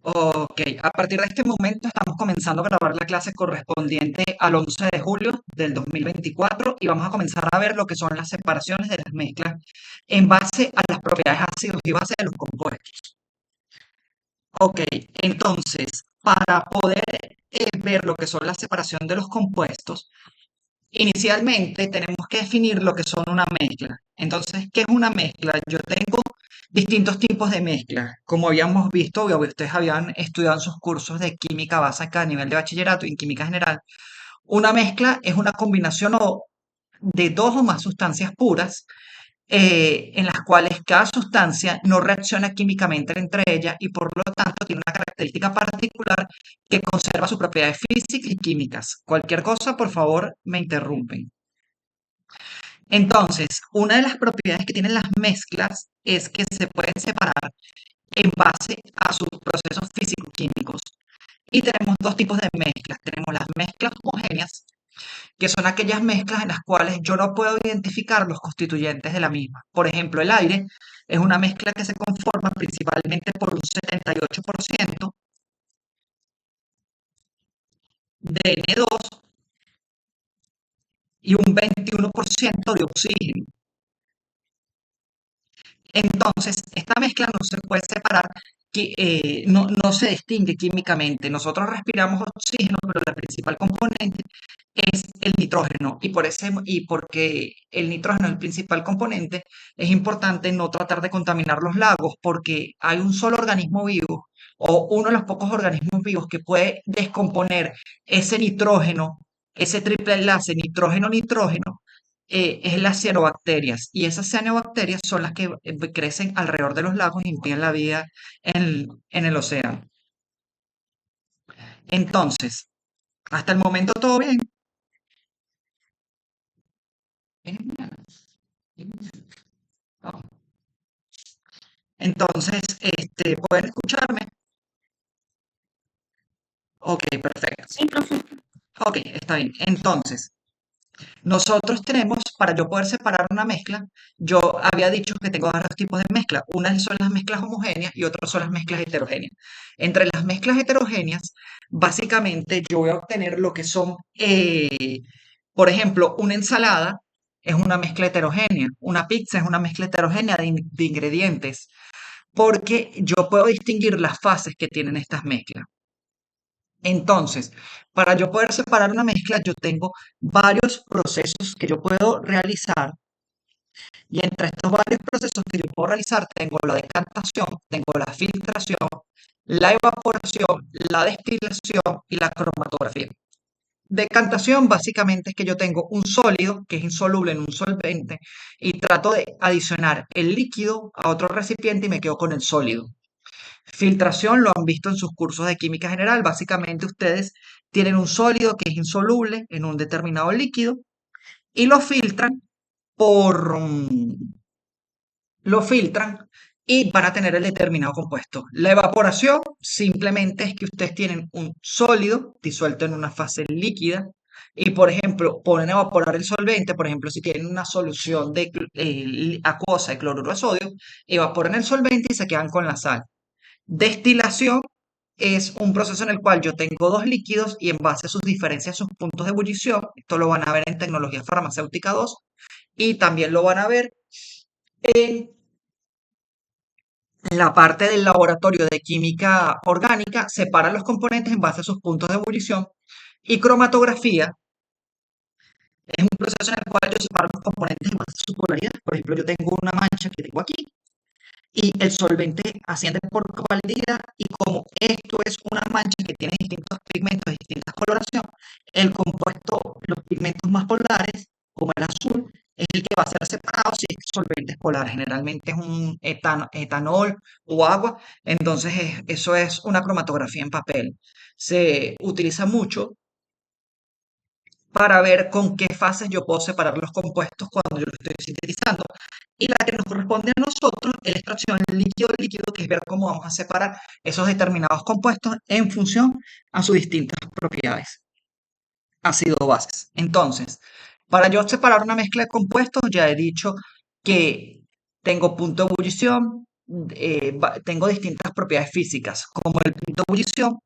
Ok, a partir de este momento estamos comenzando a grabar la clase correspondiente al 11 de julio del 2024 y vamos a comenzar a ver lo que son las separaciones de las mezclas en base a las propiedades ácidos y bases de los compuestos. Ok, entonces, para poder ver lo que son la separación de los compuestos, inicialmente tenemos que definir lo que son una mezcla. Entonces, ¿qué es una mezcla? Yo tengo distintos tipos de mezclas. Como habíamos visto, o ustedes habían estudiado en sus cursos de química básica a nivel de bachillerato y en química general, una mezcla es una combinación de dos o más sustancias puras en las cuales cada sustancia no reacciona químicamente entre ellas y por lo tanto tiene una característica particular que conserva sus propiedades físicas y químicas. Cualquier cosa, por favor, me interrumpen. Entonces, una de las propiedades que tienen las mezclas es que se pueden separar en base a sus procesos físico-químicos. Y tenemos dos tipos de mezclas. Tenemos las mezclas homogéneas, que son aquellas mezclas en las cuales yo no puedo identificar los constituyentes de la misma. Por ejemplo, el aire es una mezcla que se conforma principalmente por un 78% de N2 y un 21% de oxígeno. Entonces, esta mezcla no se puede separar, no se distingue químicamente. Nosotros respiramos oxígeno, pero la principal componente es el nitrógeno. Y porque el nitrógeno es el principal componente, es importante no tratar de contaminar los lagos, porque hay un solo organismo vivo o uno de los pocos organismos vivos que puede descomponer ese nitrógeno, ese triple enlace nitrógeno-nitrógeno, es las cianobacterias. Y esas cianobacterias son las que crecen alrededor de los lagos y impiden la vida en el océano. Entonces, hasta el momento todo bien. No. Entonces, ¿pueden escucharme? Ok, perfecto. Sí, profe. Ok, está bien. Entonces, nosotros tenemos, para yo poder separar una mezcla, yo había dicho que tengo varios tipos de mezcla. Unas son las mezclas homogéneas y otras son las mezclas heterogéneas. Entre las mezclas heterogéneas, básicamente yo voy a obtener lo que son, por ejemplo, una ensalada es una mezcla heterogénea, una pizza es una mezcla heterogénea de ingredientes, porque yo puedo distinguir las fases que tienen estas mezclas. Entonces, para yo poder separar una mezcla, yo tengo varios procesos que yo puedo realizar y entre estos varios procesos que yo puedo realizar tengo la decantación, tengo la filtración, la evaporación, la destilación y la cromatografía. Decantación básicamente es que yo tengo un sólido que es insoluble en un solvente y trato de adicionar el líquido a otro recipiente y me quedo con el sólido. Filtración lo han visto en sus cursos de química general. Básicamente ustedes tienen un sólido que es insoluble en un determinado líquido y por, mm, lo filtran y van a tener el determinado compuesto. La evaporación simplemente es que ustedes tienen un sólido disuelto en una fase líquida y, por ejemplo, ponen a evaporar el solvente, por ejemplo, si tienen una solución de acuosa de cloruro de sodio, evaporan el solvente y se quedan con la sal. Destilación es un proceso en el cual yo tengo dos líquidos y en base a sus diferencias, sus puntos de ebullición, esto lo van a ver en tecnología farmacéutica 2 y también lo van a ver en la parte del laboratorio de química orgánica, separa los componentes en base a sus puntos de ebullición y cromatografía es un proceso en el cual yo separo los componentes en base a su polaridad. Por ejemplo, yo tengo una mancha que tengo aquí y el solvente asciende por cobardía y como esto es una mancha que tiene distintos pigmentos de distintas coloración, el compuesto, los pigmentos más polares, como el azul, es el que va a ser separado si es solvente es polar. Generalmente es un etanol o agua, entonces eso es una cromatografía en papel. Se utiliza mucho para ver con qué fases yo puedo separar los compuestos cuando yo lo estoy sintetizando. Y la que nos corresponde a nosotros es la extracción líquido-líquido, que es ver cómo vamos a separar esos determinados compuestos en función a sus distintas propiedades, ácido-bases. Entonces, para yo separar una mezcla de compuestos, ya he dicho que tengo punto de ebullición, tengo distintas propiedades físicas, como el punto de ebullición,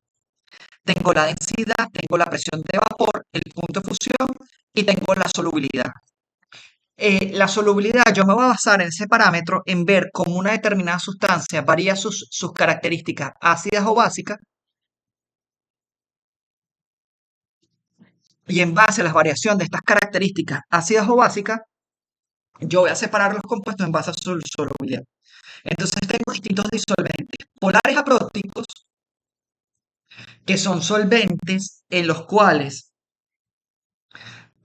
tengo la densidad, tengo la presión de vapor, el punto de fusión y tengo la solubilidad. La solubilidad, yo me voy a basar en ese parámetro en ver cómo una determinada sustancia varía sus características ácidas o básicas, y en base a la variación de estas características ácidas o básicas, yo voy a separar los compuestos en base a su solubilidad. Entonces tengo distintos disolventes, polares apróticos, que son solventes en los cuales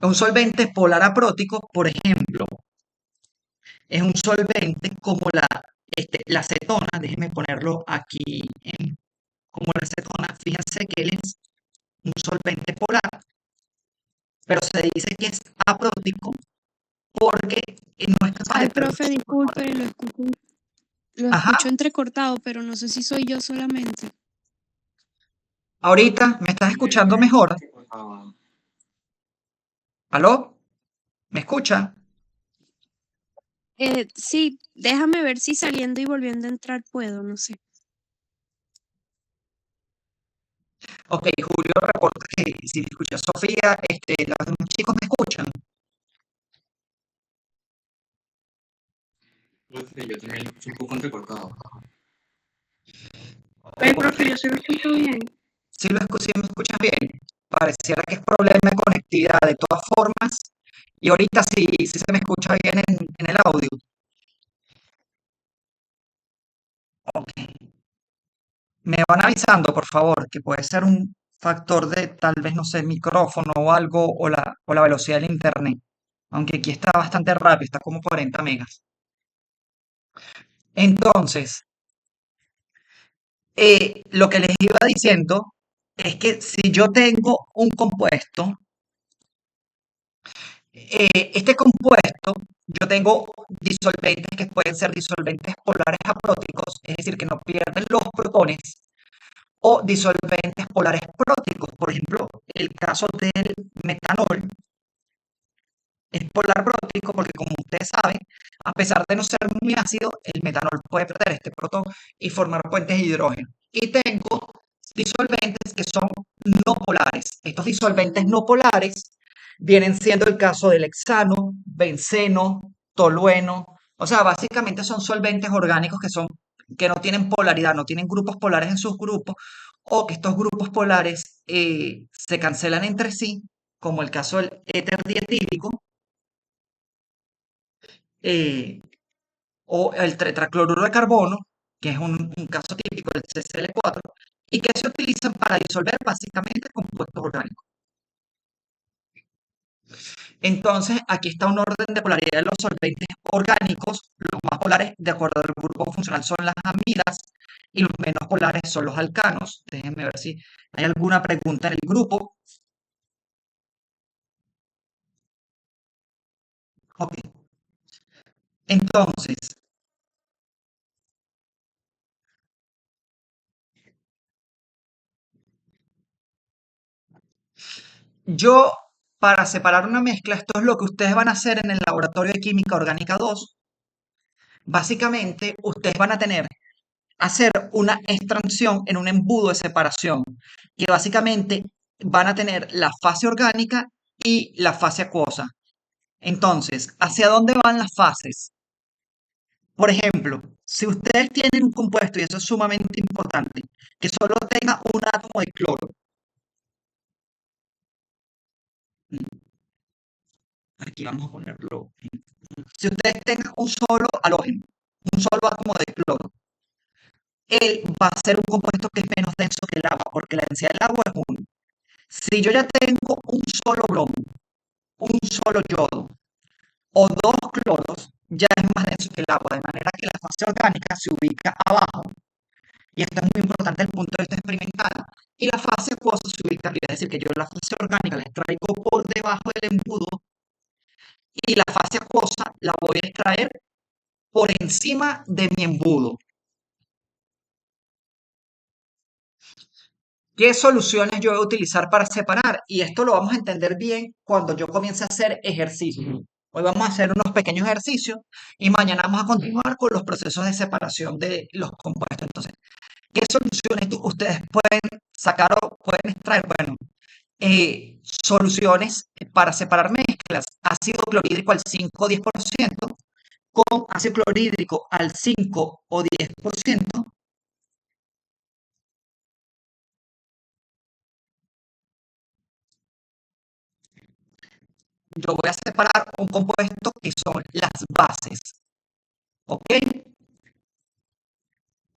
un solvente polar aprótico, por ejemplo, es un solvente como la acetona, déjenme ponerlo aquí, como la acetona, fíjense que él es un solvente polar, pero se dice que es aprótico porque no es capaz de Ay, perder profe, su color. disculpe, lo Ajá, escucho entrecortado, pero no sé si soy yo solamente. ahorita me estás escuchando mejor. ¿Aló? ¿Me escucha? Sí, déjame ver si saliendo y volviendo a entrar puedo, no sé. Ok, Julio reporta que si me escucha. Sofía, los demás chicos me escuchan. Profe, yo también lo escucho un poco entrecortado. Ay, profe, yo se lo escucho bien. Si me escuchan bien. Pareciera que es problema de conectividad de todas formas. Y ahorita sí se me escucha bien en el audio. Ok. Me van avisando, por favor, que puede ser un factor de tal vez, no sé, micrófono o algo, o la velocidad del internet. Aunque aquí está bastante rápido, está como 40 megas. Entonces, lo que les iba diciendo es que si yo tengo un compuesto, este compuesto, yo tengo disolventes que pueden ser disolventes polares apróticos, es decir, que no pierden los protones, o disolventes polares próticos. Por ejemplo, el caso del metanol es polar prótico porque, como ustedes saben, a pesar de no ser muy ácido, el metanol puede perder este protón y formar puentes de hidrógeno. Y tengo disolventes que son no polares. Estos disolventes no polares vienen siendo el caso del hexano, benceno, tolueno. O sea, básicamente son solventes orgánicos que no tienen polaridad, no tienen grupos polares en sus grupos, o que estos grupos polares se cancelan entre sí, como el caso del éter dietílico, eh, o el tetracloruro de carbono, que es un caso típico del CCl4, y que se utilizan para disolver básicamente compuestos orgánicos. Entonces, aquí está un orden de polaridad de los solventes orgánicos. Los más polares, de acuerdo al grupo funcional, son las amidas y los menos polares son los alcanos. Déjenme ver si hay alguna pregunta en el grupo. Ok. Entonces, yo, para separar una mezcla, esto es lo que ustedes van a hacer en el laboratorio de química orgánica 2. Básicamente, ustedes van a hacer una extracción en un embudo de separación, que básicamente van a tener la fase orgánica y la fase acuosa. Entonces, ¿hacia dónde van las fases? Por ejemplo, si ustedes tienen un compuesto, y eso es sumamente importante, que solo tenga un átomo de cloro, aquí vamos a ponerlo. Si ustedes tengan un solo halógeno, un solo átomo de cloro, él va a ser un compuesto que es menos denso que el agua, porque la densidad del agua es 1. Si yo ya tengo un solo bromo, un solo yodo o dos cloros, ya es más denso que el agua, de manera que la fase orgánica se ubica abajo. Y esto es muy importante desde el punto de vista experimental. Y la fase acuosa se ubica arriba, es decir, que yo la fase orgánica la extraigo por debajo del embudo y la fase acuosa la voy a extraer por encima de mi embudo. ¿Qué soluciones yo voy a utilizar para separar? Y esto lo vamos a entender bien cuando yo comience a hacer ejercicio. Hoy vamos a hacer unos pequeños ejercicios y mañana vamos a continuar con los procesos de separación de los compuestos. Entonces, ¿qué soluciones ustedes pueden sacar o pueden extraer? Bueno, soluciones para separar mezclas. Ácido clorhídrico al 5 o 10% con ácido clorhídrico al 5 o 10%. Yo voy a separar un compuesto que son las bases, ¿ok?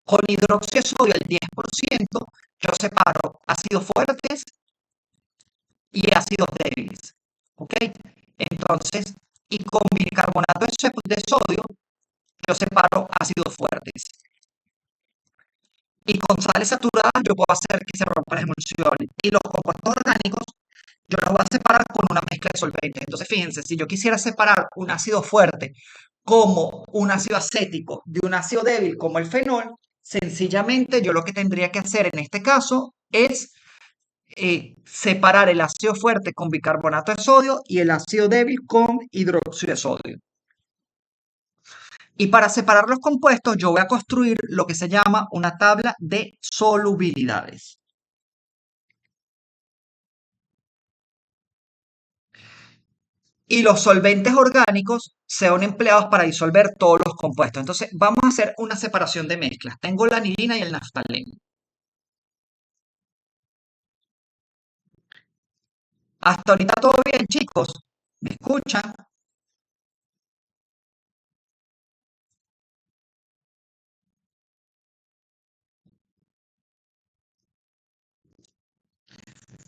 Con hidróxido de sodio al 10%, yo separo ácidos fuertes y ácidos débiles, ¿ok? Entonces, y con bicarbonato de sodio, yo separo ácidos fuertes. Y con sales saturadas yo puedo hacer que se rompan las emulsiones. Y los compuestos orgánicos yo los voy a separar con una mezcla de solventes. Entonces, fíjense, si yo quisiera separar un ácido fuerte como un ácido acético de un ácido débil como el fenol, sencillamente yo lo que tendría que hacer en este caso es separar el ácido fuerte con bicarbonato de sodio y el ácido débil con hidróxido de sodio. Y para separar los compuestos yo voy a construir lo que se llama una tabla de solubilidades. Y los solventes orgánicos son empleados para disolver todos los compuestos. Entonces, vamos a hacer una separación de mezclas. Tengo la anilina y el naftaleno. Hasta ahorita todo bien, chicos. ¿Me escuchan?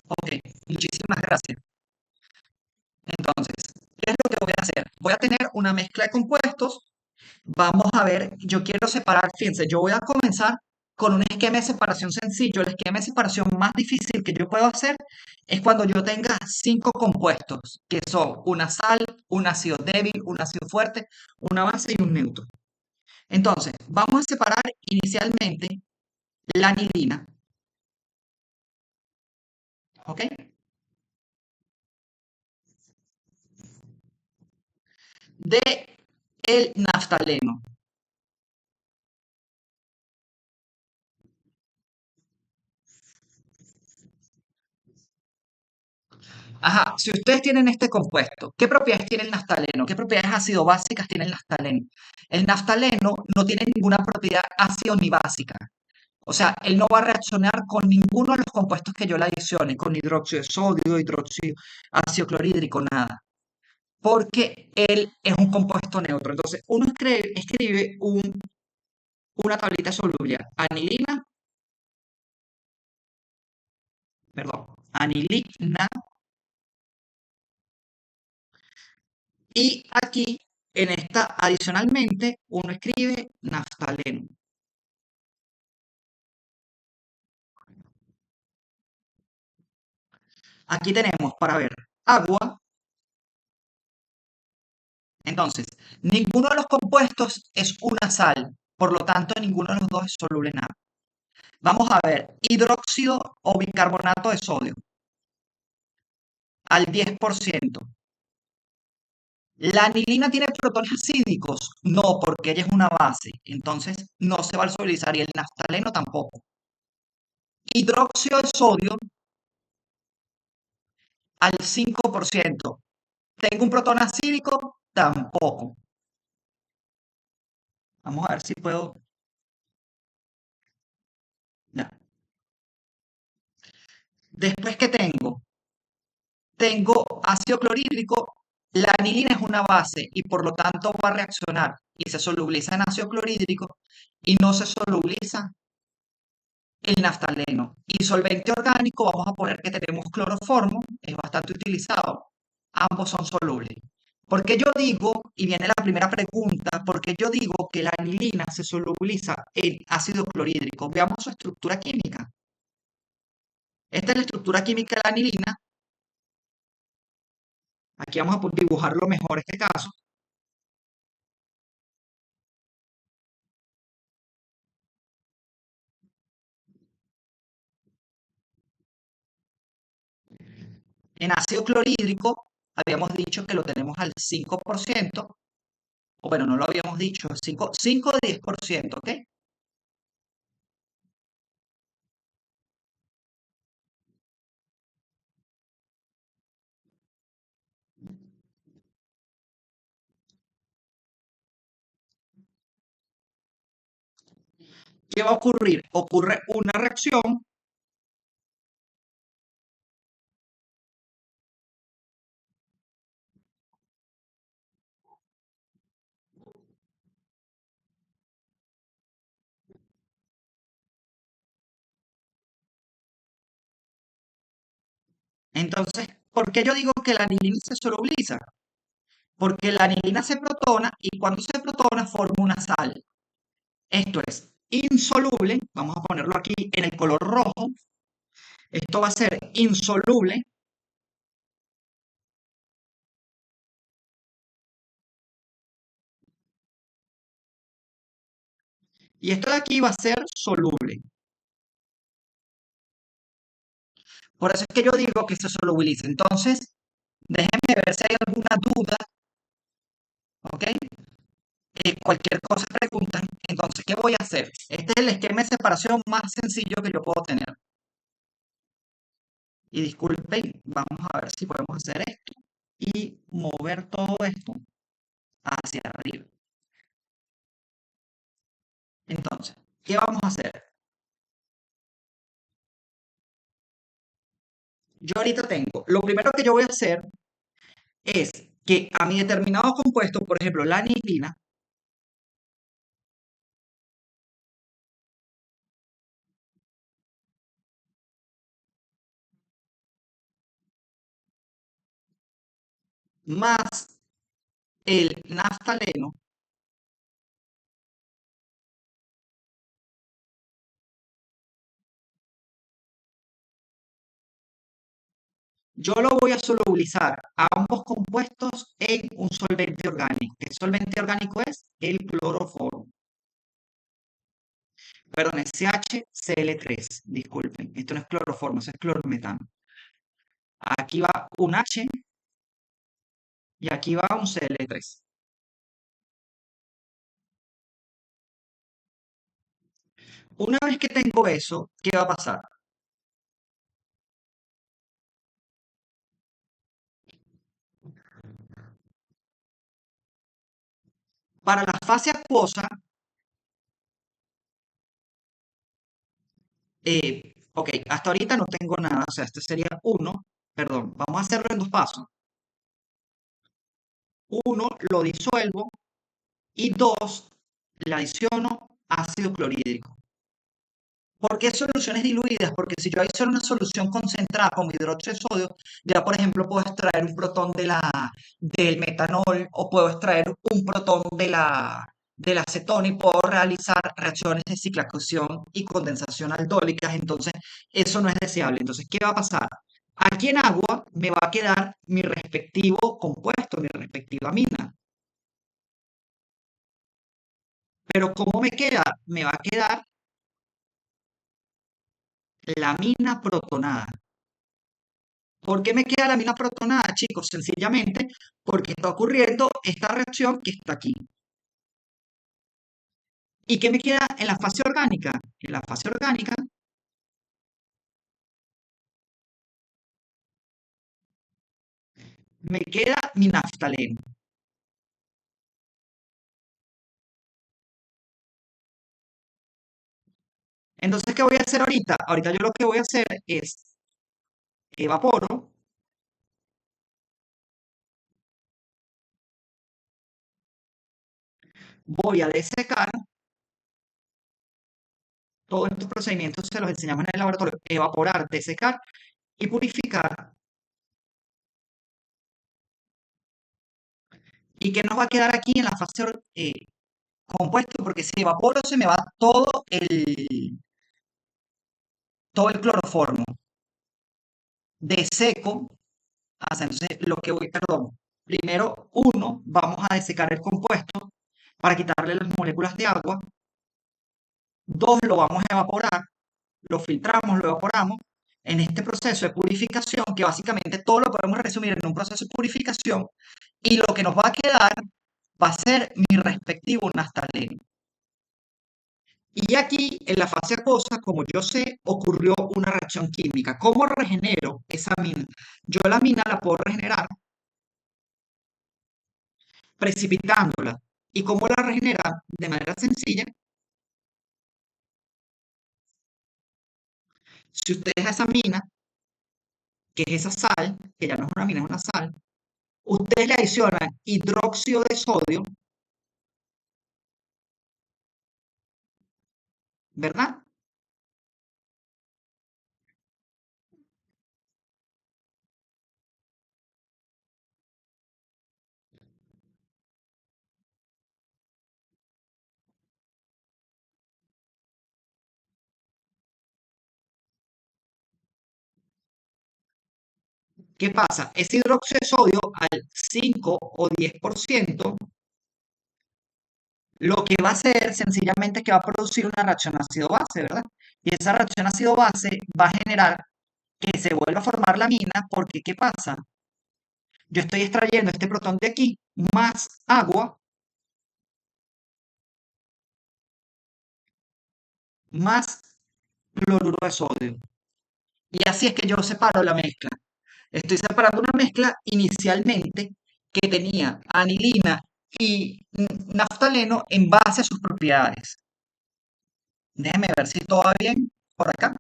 Ok, muchísimas gracias. Entonces, ¿qué es lo que voy a hacer? Voy a tener una mezcla de compuestos. Vamos a ver, yo quiero separar, fíjense, yo voy a comenzar con un esquema de separación sencillo. El esquema de separación más difícil que yo puedo hacer es cuando yo tenga 5 compuestos, que son una sal, un ácido débil, un ácido fuerte, una base y un neutro. Entonces, vamos a separar inicialmente la anilina, ¿ok? De el naftaleno. Ajá, si ustedes tienen este compuesto, ¿qué propiedades tiene el naftaleno? ¿Qué propiedades ácido básicas tiene el naftaleno? El naftaleno no tiene ninguna propiedad ácido ni básica. O sea, él no va a reaccionar con ninguno de los compuestos que yo le adicione, con hidróxido de sodio, hidróxido, ácido clorhídrico, nada. Porque él es un compuesto neutro. Entonces, uno escribe una tablita de solubilidad. Anilina, perdón, anilina. Y aquí, en esta, adicionalmente, uno escribe naftaleno. Aquí tenemos para ver agua. Entonces, ninguno de los compuestos es una sal, por lo tanto, ninguno de los dos es soluble en agua. Vamos a ver hidróxido o bicarbonato de sodio al 10%. ¿La anilina tiene protones acídicos? No, porque ella es una base, entonces no se va a solubilizar y el naftaleno tampoco. Hidróxido de sodio al 5%. ¿Tengo un protón acídico? Tampoco. Vamos a ver si puedo. Ya. Después, ¿qué tengo? Tengo ácido clorhídrico. La anilina es una base y por lo tanto va a reaccionar y se solubiliza en ácido clorhídrico y no se solubiliza el naftaleno. Y solvente orgánico, vamos a poner que tenemos cloroformo, es bastante utilizado. Ambos son solubles. ¿Por qué yo digo, y viene la primera pregunta, por qué yo digo que la anilina se solubiliza en ácido clorhídrico? Veamos su estructura química. Esta es la estructura química de la anilina. Aquí vamos a dibujarlo mejor este caso. En ácido clorhídrico, habíamos dicho que lo tenemos al 5%, o bueno, no lo habíamos dicho, 5 o 10%, ¿ok? ¿Qué va a ocurrir? Ocurre una reacción. Entonces, ¿por qué yo digo que la anilina se solubiliza? Porque la anilina se protona y cuando se protona forma una sal. Esto es insoluble, vamos a ponerlo aquí en el color rojo. Esto va a ser insoluble y esto de aquí va a ser soluble. Por eso es que yo digo que se solubiliza. Entonces, déjenme ver si hay alguna duda, ¿ok? Cualquier cosa preguntan. Entonces, ¿qué voy a hacer? Este es el esquema de separación más sencillo que yo puedo tener. Y disculpen, vamos a ver si podemos hacer esto y mover todo esto hacia arriba. Entonces, ¿qué vamos a hacer? Yo ahorita tengo, lo primero que yo voy a hacer es que a mi determinado compuesto, por ejemplo, la anilina, más el naftaleno, yo lo voy a solubilizar a ambos compuestos en un solvente orgánico. ¿Qué solvente orgánico es? El cloroformo. Perdón, es CHCl3, disculpen. Esto no es cloroformo, eso es clorometano. Aquí va un H y aquí va un Cl3. Una vez que tengo eso, ¿qué va a pasar? Para la fase acuosa, ok, hasta ahorita no tengo nada, o sea, este sería uno, perdón, vamos a hacerlo en dos pasos. Uno, lo disuelvo y dos, le adiciono ácido clorhídrico. ¿Por qué soluciones diluidas? Porque si yo adiciono una solución concentrada como hidróxido de sodio, ya por ejemplo puedo extraer un protón del metanol o puedo extraer un protón de la acetona y puedo realizar reacciones de ciclofusión y condensación aldólicas. Entonces, eso no es deseable. Entonces, ¿qué va a pasar? Aquí en agua me va a quedar mi respectivo compuesto, mi respectiva amina. Pero ¿cómo me queda? Me va a quedar la amina protonada. ¿Por qué me queda la amina protonada, chicos? Sencillamente porque está ocurriendo esta reacción que está aquí. ¿Y qué me queda en la fase orgánica? En la fase orgánica me queda mi naftaleno. Entonces, ¿qué voy a hacer ahorita? Ahorita yo lo que voy a hacer es evaporo, voy a desecar, todos estos procedimientos se los enseñamos en el laboratorio, evaporar, desecar y purificar. ¿Y qué nos va a quedar aquí en la fase compuesto? Porque si evaporo se me va todo el cloroformo. Deseco, entonces lo que voy, perdón, primero uno, vamos a desecar el compuesto para quitarle las moléculas de agua. Dos, lo vamos a evaporar, lo filtramos, lo evaporamos. en este proceso de purificación, que básicamente todo lo podemos resumir en un proceso de purificación, y lo que nos va a quedar va a ser mi respectivo naftaleno. Y aquí, en la fase acuosa, como yo sé, ocurrió una reacción química. ¿Cómo regenero esa mina? Yo la mina la puedo regenerar precipitándola. ¿Y cómo la regenera? De manera sencilla. Si ustedes a esa mina, que es esa sal, que ya no es una mina, es una sal, ustedes le adicionan hidróxido de sodio, ¿verdad? ¿Qué pasa? Ese hidróxido de sodio al 5 o 10%, lo que va a hacer sencillamente es que va a producir una reacción ácido-base, ¿verdad? Y esa reacción ácido-base va a generar que se vuelva a formar la mina, porque ¿qué pasa? Yo estoy extrayendo este protón de aquí, más agua, más cloruro de sodio. Y así es que yo separo la mezcla. Estoy separando una mezcla inicialmente que tenía anilina y naftaleno en base a sus propiedades. Déjeme ver si todo va bien por acá.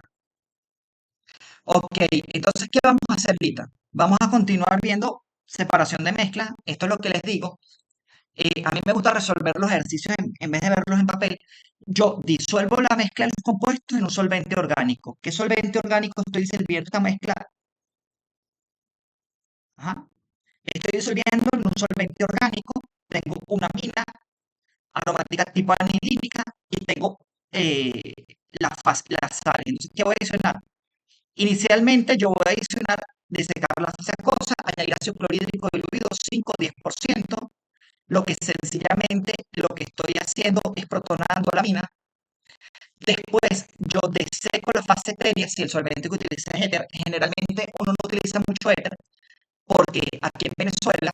Ok, entonces, ¿qué vamos a hacer ahorita? Vamos a continuar viendo separación de mezclas. Esto es lo que les digo. A mí me gusta resolver los ejercicios en vez de verlos en papel. Yo disuelvo la mezcla de los compuestos en un solvente orgánico. ¿Qué solvente orgánico estoy disolviendo esta mezcla? Ajá. Estoy disolviendo en un solvente orgánico. Tengo una amina aromática tipo anilínica y tengo eh, la sal. Entonces, ¿qué voy a adicionar? Inicialmente yo voy a adicionar desecar la fase acuosa, añadir ácido clorhídrico diluido 5 o 10%, lo que sencillamente lo que estoy haciendo es protonando la mina. Después yo deseco la fase etérea, si el solvente que utiliza es éter. Generalmente uno no utiliza mucho éter porque aquí en Venezuela,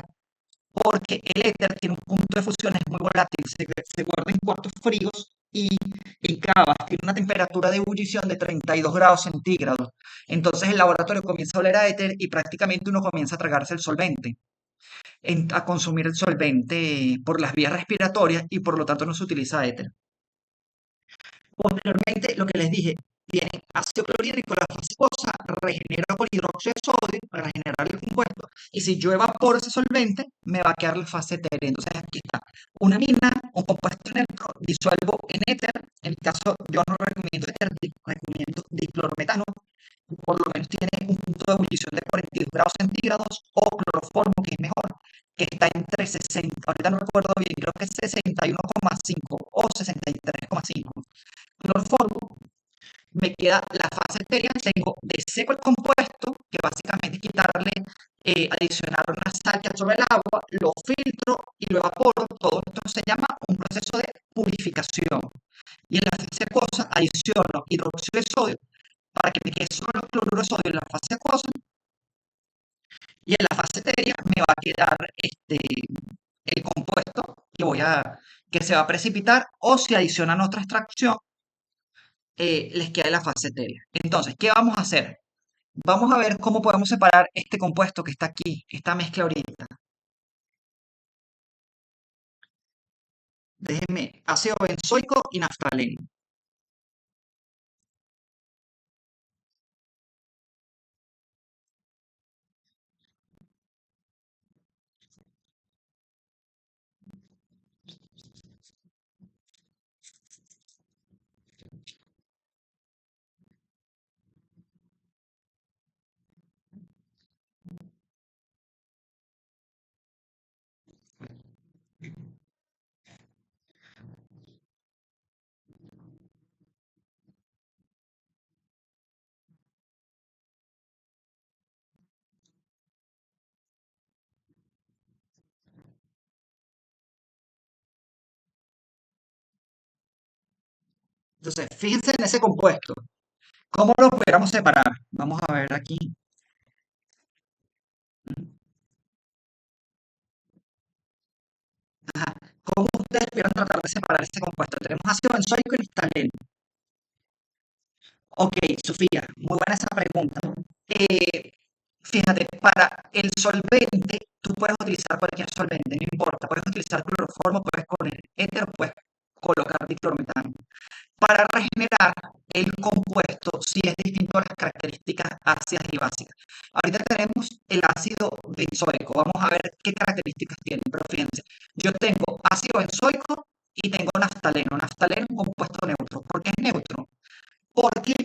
porque el éter tiene un punto de fusión, es muy volátil, se guarda en cuartos fríos y en cavas, tiene una temperatura de ebullición de 32 grados centígrados. Entonces el laboratorio comienza a oler a éter y prácticamente uno comienza a tragarse el solvente, a consumir el solvente por las vías respiratorias y por lo tanto no se utiliza éter. Posteriormente, lo que les dije, tiene ácido clorhídrico, la fase acuosa, regenera con hidróxido de sodio para generar el compuesto. Y si yo evaporo ese solvente, me va a quedar la fase etérea. Entonces aquí está una amina, un compuesto neutro, disuelvo en éter. En el caso, yo no recomiendo éter, recomiendo diclorometano. Por lo menos tiene un punto de ebullición de 42 grados centígrados, o cloroformo, que es mejor, que está entre 60, ahorita no recuerdo bien, creo que es 61,5 o 63,5. Cloroformo, me queda la fase etérea, tengo de seco el compuesto, que básicamente es quitarle, adicionar una sal que absorbe el agua, lo filtro y lo evaporo. Todo esto se llama un proceso de purificación. Y en la fase acuosa adiciono hidróxido de sodio para que me quede solo el cloruro de sodio en la fase acuosa, y en la fase etérea me va a quedar el compuesto que se va a precipitar, o si adicionan otra extracción, les queda en la fase etérea. Entonces, ¿qué vamos a hacer? Vamos a ver cómo podemos separar este compuesto que está aquí, esta mezcla ahorita. Déjenme, ácido benzoico y naftaleno. Entonces, fíjense en ese compuesto. ¿Cómo lo pudiéramos separar? Vamos a ver aquí. Ajá. ¿Cómo ustedes pudieran tratar de separar este compuesto? Tenemos ácido benzoico y naftaleno. Ok, Sofía, muy buena esa pregunta. Eh, Fíjate, para el solvente, tú puedes utilizar cualquier solvente, no importa. Puedes utilizar cloroformo, puedes poner éter, puedes colocar diclorometano. Para regenerar el compuesto, sí es distinto a las características ácidas y básicas. Ahorita tenemos el ácido benzoico. Vamos a ver qué características tiene. Pero fíjense, yo tengo ácido benzoico y tengo naftaleno. Naftaleno es un compuesto neutro. ¿Por qué es neutro? Porque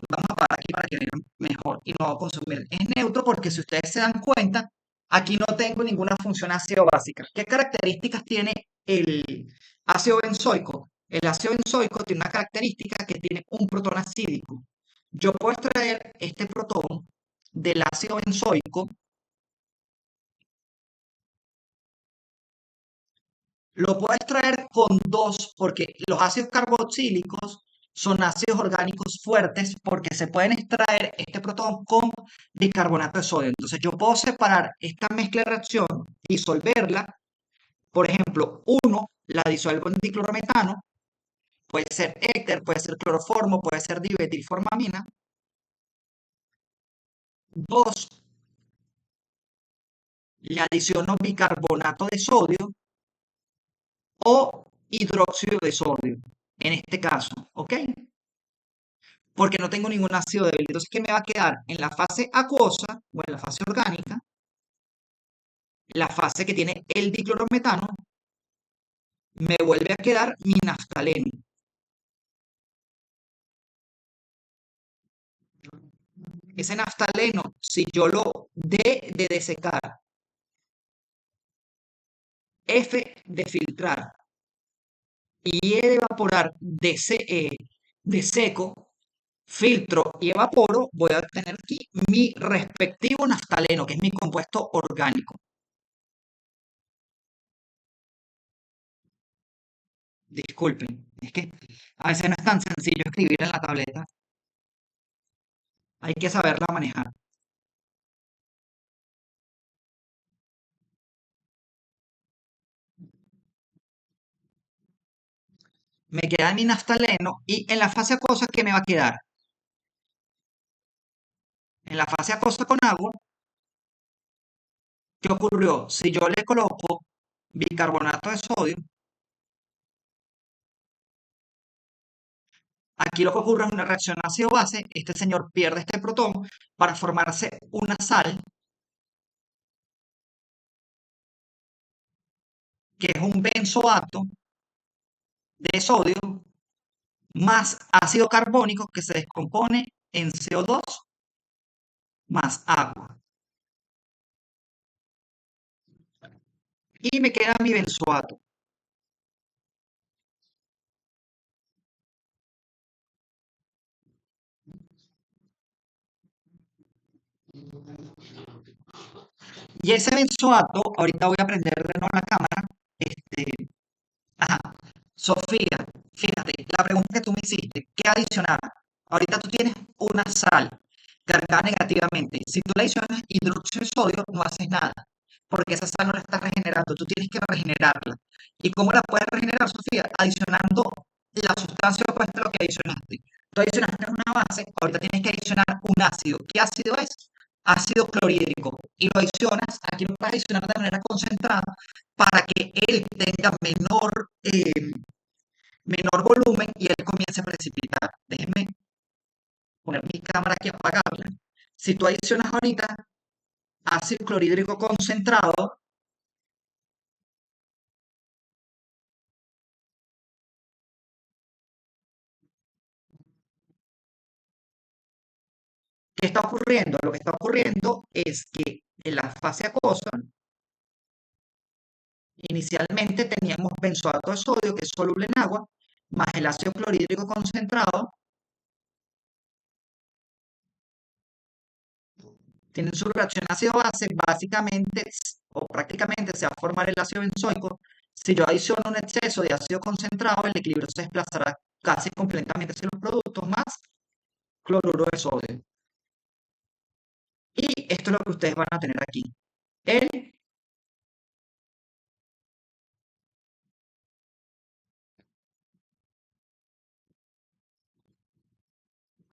vamos a parar aquí para que vean mejor y no consumir. Es neutro porque si ustedes se dan cuenta, aquí no tengo ninguna función ácido básica. ¿Qué características tiene el ácido benzoico? El ácido benzoico tiene una característica que tiene un protón acídico. Yo puedo extraer este protón del ácido benzoico, lo puedo extraer con dos, porque los ácidos carboxílicos son ácidos orgánicos fuertes porque se pueden extraer este protón con bicarbonato de sodio. Entonces yo puedo separar esta mezcla de reacción, disolverla. Por ejemplo, uno, la disuelvo en diclorometano, puede ser éter, puede ser cloroformo, puede ser dimetilformamina. Dos, le adiciono bicarbonato de sodio o hidróxido de sodio, en este caso, ¿ok? Porque no tengo ningún ácido débil. Entonces, ¿qué me va a quedar? En la fase acuosa o en la fase orgánica, la fase que tiene el diclorometano, me vuelve a quedar mi naftaleno. Ese naftaleno, si yo lo de desecar, F de filtrar y E de evaporar de seco, filtro y evaporo, voy a obtener aquí mi respectivo naftaleno, que es mi compuesto orgánico. Disculpen, es que a veces no es tan sencillo escribir en la tableta, hay que saberla manejar. Me queda mi naftaleno y en la fase acuosa, ¿qué me va a quedar? En la fase acuosa con agua, ¿qué ocurrió? Si yo le coloco bicarbonato de sodio, aquí lo que ocurre es una reacción ácido-base, este señor pierde este protón para formarse una sal, que es un benzoato de sodio, más ácido carbónico que se descompone en CO2 más agua. Y me queda mi benzoato. Y ese benzoato, ahorita voy a prender de nuevo la cámara. Ajá. Sofía, fíjate, la pregunta que tú me hiciste, ¿qué adicionar? Ahorita tú tienes una sal cargada negativamente. Si tú le adicionas hidróxido de sodio, no haces nada, porque esa sal no la estás regenerando, tú tienes que regenerarla. ¿Y cómo la puedes regenerar, Sofía? Adicionando la sustancia opuesta a lo que adicionaste. Tú adicionaste una base, ahorita tienes que adicionar un ácido. ¿Qué ácido es? Ácido clorhídrico. Y lo adicionas, aquí lo puedes adicionar de manera concentrada para que él tenga menor volumen y él comience a precipitar. Déjenme poner mi cámara aquí, apagarla. Si tú adicionas ahorita ácido clorhídrico concentrado, ¿qué está ocurriendo? Lo que está ocurriendo es que en la fase acuosa, inicialmente teníamos benzoato de sodio, que es soluble en agua, más el ácido clorhídrico concentrado, tienen su reacción ácido-base, básicamente o prácticamente se va a formar el ácido benzoico. Si yo adiciono un exceso de ácido concentrado, el equilibrio se desplazará casi completamente sin los productos, más cloruro de sodio. Y esto es lo que ustedes van a tener aquí. El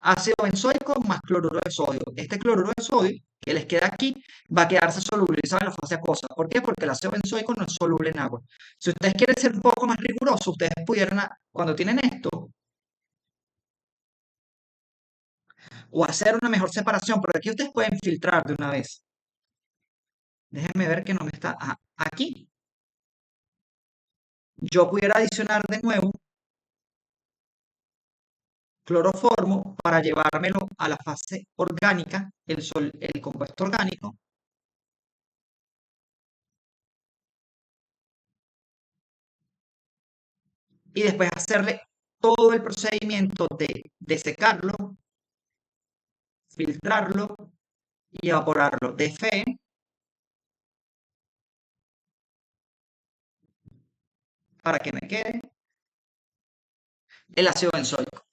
ácido benzoico más cloruro de sodio. Este cloruro de sodio que les queda aquí va a quedarse solubilizado en la fase acuosa. ¿Por qué? Porque el ácido benzoico no es soluble en agua. Si ustedes quieren ser un poco más rigurosos, ustedes pudieran, cuando tienen esto, o hacer una mejor separación, pero aquí ustedes pueden filtrar de una vez. Déjenme ver que no me está aquí. Yo pudiera adicionar de nuevo cloroformo para llevármelo a la fase orgánica, el compuesto orgánico. Y después hacerle todo el procedimiento de secarlo, filtrarlo y evaporarlo de fe para que me quede el ácido benzoico.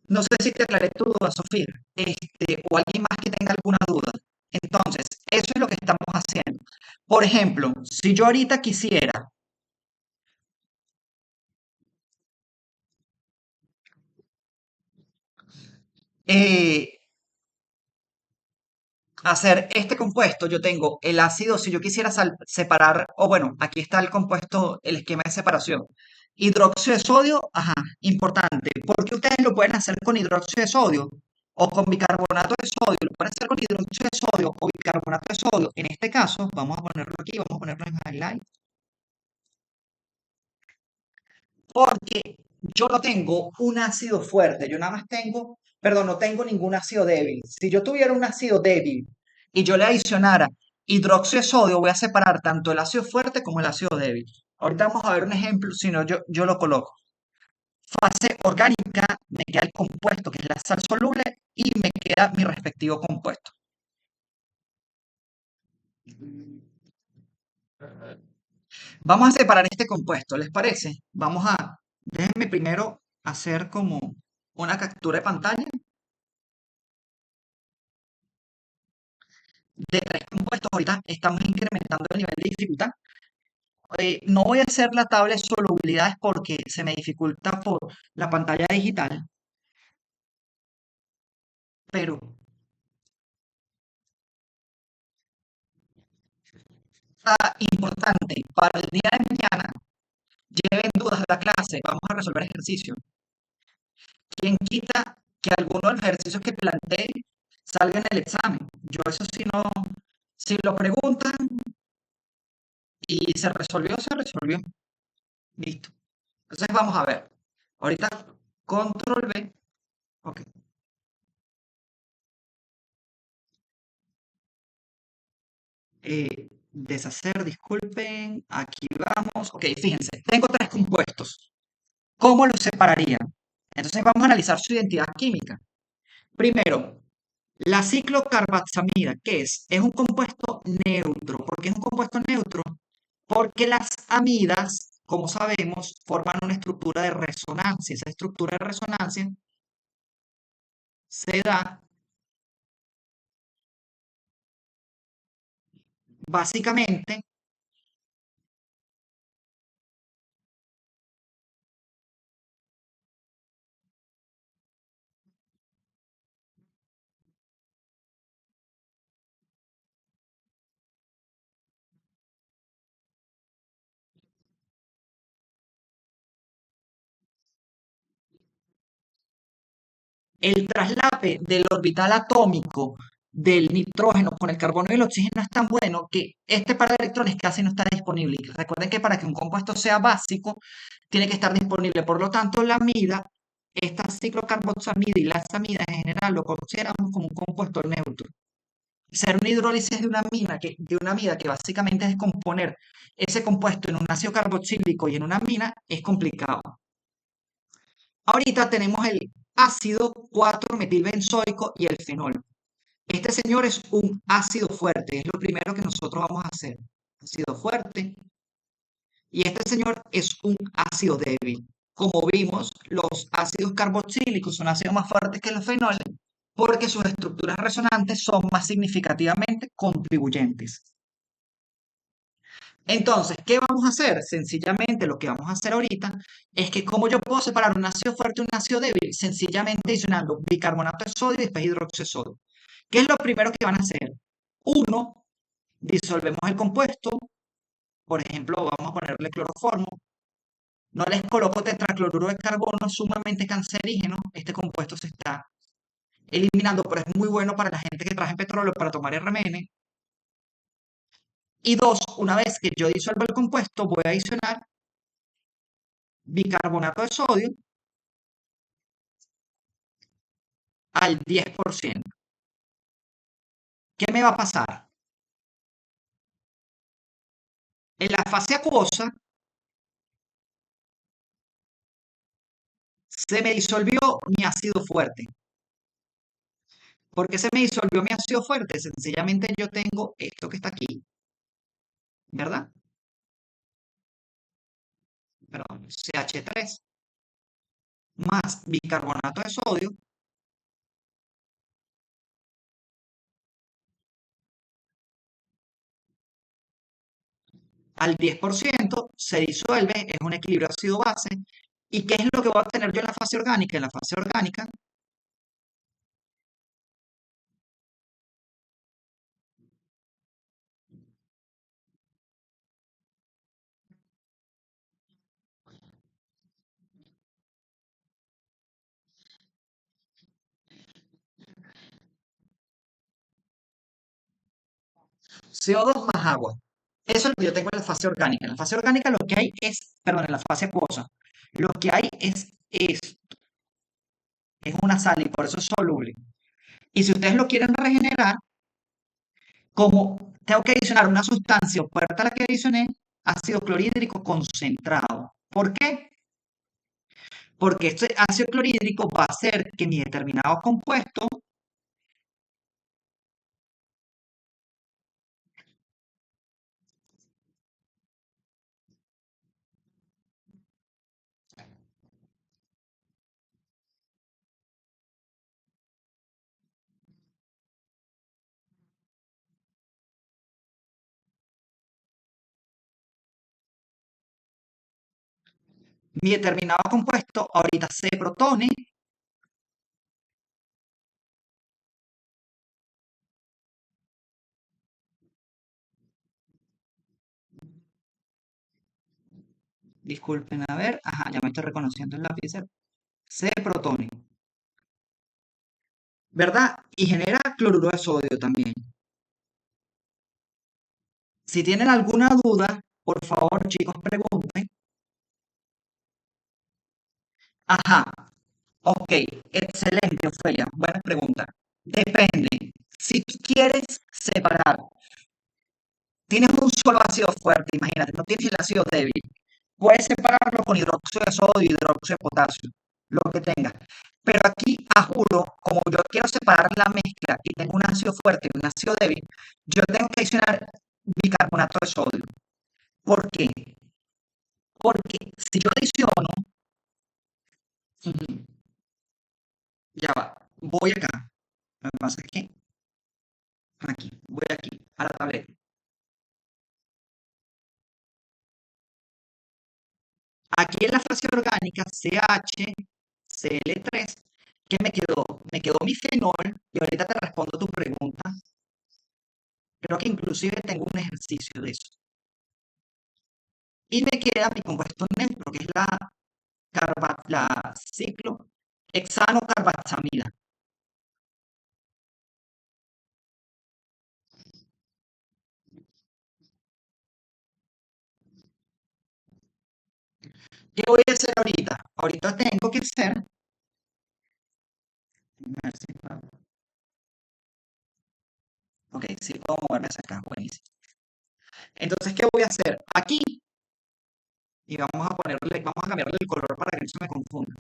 No sé si te aclaré tu duda, Sofía, o alguien más que tenga alguna duda. Entonces, eso es lo que estamos haciendo. Por ejemplo, si yo ahorita quisiera eh, hacer este compuesto, yo tengo el ácido, si yo quisiera separar, o bueno, aquí está el compuesto, el esquema de separación. Hidróxido de sodio, ajá, importante, porque ustedes lo pueden hacer con hidróxido de sodio o con bicarbonato de sodio, lo pueden hacer con hidróxido de sodio o bicarbonato de sodio. En este caso, vamos a ponerlo aquí, vamos a ponerlo en highlight, porque yo no tengo un ácido fuerte, yo nada más tengo, perdón, no tengo ningún ácido débil. Si yo tuviera un ácido débil y yo le adicionara hidróxido de sodio, voy a separar tanto el ácido fuerte como el ácido débil. Ahorita vamos a ver un ejemplo, si no, yo lo coloco. Fase orgánica, me queda el compuesto, que es la sal soluble, y me queda mi respectivo compuesto. Vamos a separar este compuesto, ¿les parece? Déjenme primero hacer como una captura de pantalla de tres compuestos. Ahorita estamos incrementando el nivel de dificultad. No voy a hacer la tabla de solubilidades porque se me dificulta por la pantalla digital, pero importante para el día de mañana, lleven dudas de la clase, vamos a resolver ejercicio. ¿Quién quita que alguno de los ejercicios que planteé salga en el examen? Yo eso si no, si lo preguntan y se resolvió, se resolvió. Listo. Entonces vamos a ver. Ahorita control V. Ok. Deshacer, disculpen. Aquí vamos. Ok, fíjense. Tengo tres compuestos. ¿Cómo los separaría? Entonces vamos a analizar su identidad química. Primero, la ciclocarbaxamida, ¿qué es? Es un compuesto neutro. ¿Por qué es un compuesto neutro? Porque las amidas, como sabemos, forman una estructura de resonancia. Esa estructura de resonancia se da básicamente el traslape del orbital atómico del nitrógeno con el carbono y el oxígeno es tan bueno que este par de electrones casi no está disponible. Y recuerden que para que un compuesto sea básico, tiene que estar disponible. Por lo tanto, la amida, esta ciclocarboxamida y las amidas en general lo consideramos como un compuesto neutro. Hacer una hidrólisis de una amida que básicamente es descomponer ese compuesto en un ácido carboxílico y en una amina es complicado. Ahorita tenemos el ácido 4-metilbenzoico y el fenol. Este señor es un ácido fuerte, es lo primero que nosotros vamos a hacer. Ácido fuerte, Y este señor es un ácido débil. Como vimos, los ácidos carboxílicos son ácidos más fuertes que los fenoles porque sus estructuras resonantes son más significativamente contribuyentes. Entonces, ¿qué vamos a hacer? Sencillamente lo que vamos a hacer ahorita es que como yo puedo separar un ácido fuerte de un ácido débil, sencillamente adicionando bicarbonato de sodio y después hidróxido de sodio. ¿Qué es lo primero que van a hacer? Uno, disolvemos el compuesto, por ejemplo, vamos a ponerle cloroformo. No les coloco tetracloruro de carbono, sumamente cancerígeno. Este compuesto se está eliminando, pero es muy bueno para la gente que trabaja en petróleo para tomar RMN. Y dos, una vez que yo disuelvo el compuesto, voy a adicionar bicarbonato de sodio al 10%. ¿Qué me va a pasar? En la fase acuosa se me disolvió mi ácido fuerte. ¿Por qué se me disolvió mi ácido fuerte? Sencillamente yo tengo esto que está aquí, ¿verdad? Perdón, CH3 más bicarbonato de sodio al 10%, se disuelve, es un equilibrio ácido-base. ¿Y qué es lo que voy a obtener yo en la fase orgánica? En la fase orgánica, CO2 más agua. Eso es lo que yo tengo en la fase orgánica. En la fase orgánica lo que hay es, perdón, en la fase acuosa, lo que hay es esto, es una sal y por eso es soluble. Y si ustedes lo quieren regenerar, como tengo que adicionar una sustancia opuesta a la que adicioné, ácido clorhídrico concentrado. ¿Por qué? Porque este ácido clorhídrico va a hacer que mi determinado compuesto, ahorita se protone, disculpen, a ver, ajá, ya me estoy reconociendo el lápiz, se protone, ¿verdad? Y genera cloruro de sodio también. Si tienen alguna duda, por favor, chicos, pregunten. Ajá, ok, excelente, Ofelia, buena pregunta. Depende. Si tú quieres separar, tienes un solo ácido fuerte, imagínate, no tienes el ácido débil. Puedes separarlo con hidróxido de sodio y hidróxido de potasio, lo que tengas. Pero aquí, a juro, como yo quiero separar la mezcla y tengo un ácido fuerte y un ácido débil, yo tengo que adicionar bicarbonato de sodio. ¿Por qué? Porque si yo adiciono, ujú, ya va, voy acá. Lo que pasa es que aquí, voy aquí, a la tableta. Aquí en la fase orgánica, CH, Cl3, ¿qué me quedó? Me quedó mi fenol, y ahorita te respondo tu pregunta. Creo que inclusive tengo un ejercicio de eso. Y me queda mi compuesto neutro, que es la ciclohexanocarbaxamida. ¿Qué voy a hacer ahorita? Ahorita tengo que hacer, a ver si ok, sí puedo moverme hacia acá, buenísimo. Entonces, ¿qué voy a hacer? Aquí, y vamos a cambiarle el color para que no se me confunda.